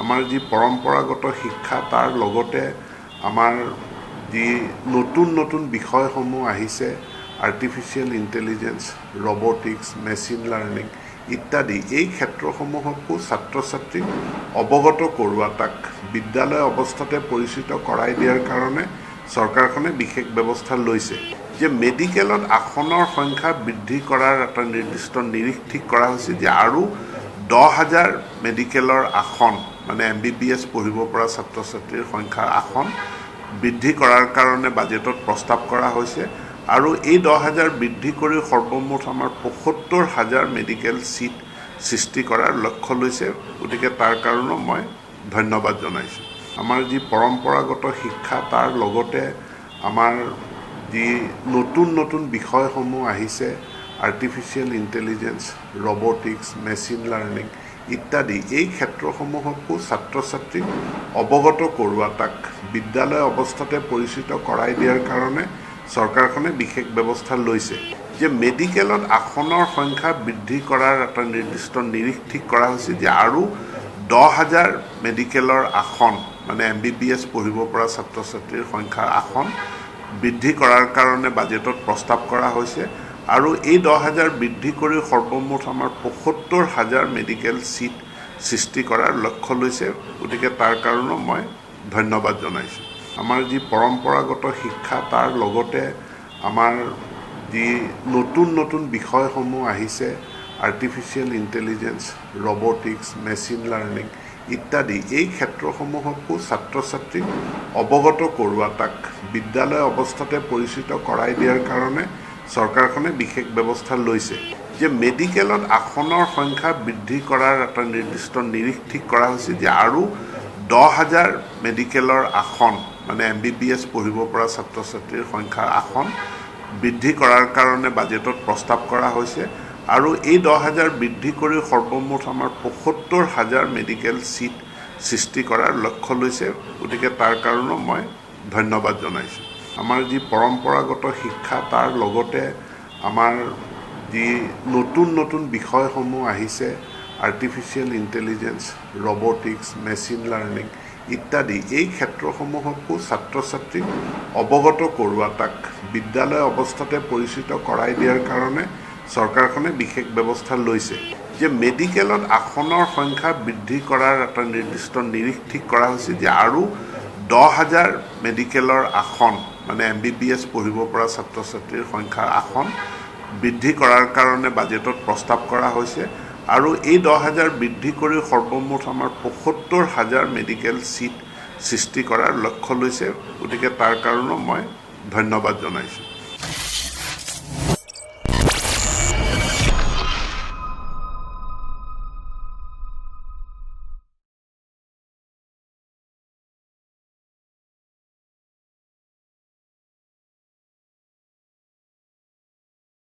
আমাৰ যি পৰম্পৰাগত শিক্ষা তাৰ লগতে আমাৰ যি নতুন নতুন বিষয়সমূহ আহিছে artificial intelligence, robotics, machine learning ইত্যাদি এই ক্ষেত্ৰসমূহকো ছাত্ৰ ছাত্ৰীক অৱগত কৰোৱা, তাক বিদ্যালয় অৱস্থাতে পৰিচিত কৰাই দিয়াৰ কাৰণে চৰকাৰখনে বিশেষ ব্যৱস্থা লৈছে। যে মেডিকেলত আসনৰ সংখ্যা বৃদ্ধি কৰাৰ এটা নিৰ্দিষ্ট নিৰিখ ঠিক কৰা হৈছে যে আৰু 10,000 মেডিকেলৰ আসন মানে MBBS পঢ়িব পৰা ছাত্ৰ ছাত্ৰীৰ সংখ্যাৰ আসন বৃদ্ধি কৰাৰ কাৰণে বাজেটত প্ৰস্তাৱ কৰা হৈছে আৰু এই 10,000 বৃদ্ধি কৰি সৰ্বমুঠ আমাৰ 75,000 মেডিকেল সিট সৃষ্টি কৰাৰ লক্ষ্য লৈছে। গতিকে তাৰ কাৰণেও মই ধন্যবাদ জনাইছোঁ। আমাৰ যি পৰম্পৰাগত শিক্ষা তাৰ লগতে আমাৰ যি নতুন নতুন বিষয়সমূহ আহিছে artificial intelligence, robotics, machine learning ইত্যাদি এই ক্ষেত্ৰসমূহকো ছাত্ৰ ছাত্ৰীক অৱগত কৰোৱা, তাক বিদ্যালয় অৱস্থাতে পৰিচিত কৰাই দিয়াৰ কাৰণে চৰকাৰখনে বিশেষ ব্যৱস্থা লৈছে। যে মেডিকেলত আসনৰ সংখ্যা বৃদ্ধি কৰাৰ এটা নিৰ্দিষ্ট নিৰিখ ঠিক কৰা হৈছে যে আৰু 10,000 মেডিকেলৰ আসন মানে MBBS পঢ়িব পৰা ছাত্ৰ ছাত্ৰীৰ সংখ্যাৰ আসন বৃদ্ধি কৰাৰ কাৰণে বাজেটত প্ৰস্তাৱ কৰা হৈছে আৰু এই 10,000 বৃদ্ধি কৰি সৰ্বমুঠ আমাৰ 75,000 মেডিকেল সিট সৃষ্টি কৰাৰ লক্ষ্য লৈছে। গতিকে তাৰ কাৰণেও মই ধন্যবাদ জনাইছোঁ। আমাৰ যি পৰম্পৰাগত শিক্ষা তাৰ লগতে আমাৰ যি নতুন নতুন বিষয়সমূহ আহিছে artificial intelligence, robotics, machine learning ইত্যাদি এই ক্ষেত্ৰসমূহকো ছাত্ৰ ছাত্ৰীক অৱগত কৰোৱা, তাক বিদ্যালয় অৱস্থাতে পৰিচিত কৰাই দিয়াৰ কাৰণে চৰকাৰখনে বিশেষ ব্যৱস্থা লৈছে। যে মেডিকেলত আসনৰ সংখ্যা বৃদ্ধি কৰাৰ এটা নিৰ্দিষ্ট নিৰিখ ঠিক কৰা হৈছে যে আৰু 10,000 মেডিকেলৰ আসন মানে MBBS পঢ়িব পৰা ছাত্ৰ ছাত্ৰীৰ সংখ্যাৰ আসন বৃদ্ধি কৰাৰ কাৰণে বাজেটত প্ৰস্তাৱ কৰা হৈছে আৰু এই 10,000 বৃদ্ধি কৰি সৰ্বমুঠ আমাৰ 75,000 মেডিকেল সিট সৃষ্টি কৰাৰ লক্ষ্য লৈছে। গতিকে তাৰ কাৰণেও মই ধন্যবাদ জনাইছোঁ। আমাৰ যি পৰম্পৰাগত শিক্ষা তাৰ লগতে আমাৰ যি নতুন নতুন বিষয়সমূহ আহিছে artificial intelligence, robotics, machine learning ইত্যাদি এই ক্ষেত্ৰসমূহকো ছাত্ৰ ছাত্ৰীক অৱগত কৰোৱা, তাক বিদ্যালয় অৱস্থাতে পৰিচিত কৰাই দিয়াৰ কাৰণে চৰকাৰখনে বিশেষ ব্যৱস্থা লৈছে। যে মেডিকেলত আসনৰ সংখ্যা বৃদ্ধি কৰাৰ এটা নিৰ্দিষ্ট নিৰিখ ঠিক কৰা হৈছে যে আৰু 10,000 মেডিকেলৰ আসন মানে MBBS পঢ়িব পৰা ছাত্ৰ ছাত্ৰীৰ সংখ্যাৰ আসন বৃদ্ধি কৰাৰ কাৰণে বাজেটত প্ৰস্তাৱ কৰা হৈছে আৰু এই 10,000 বৃদ্ধি কৰি সৰ্বমুঠ আমাৰ 75,000 মেডিকেল সিট সৃষ্টি কৰাৰ লক্ষ্য লৈছে। গতিকে তাৰ কাৰণেও মই ধন্যবাদ জনাইছোঁ।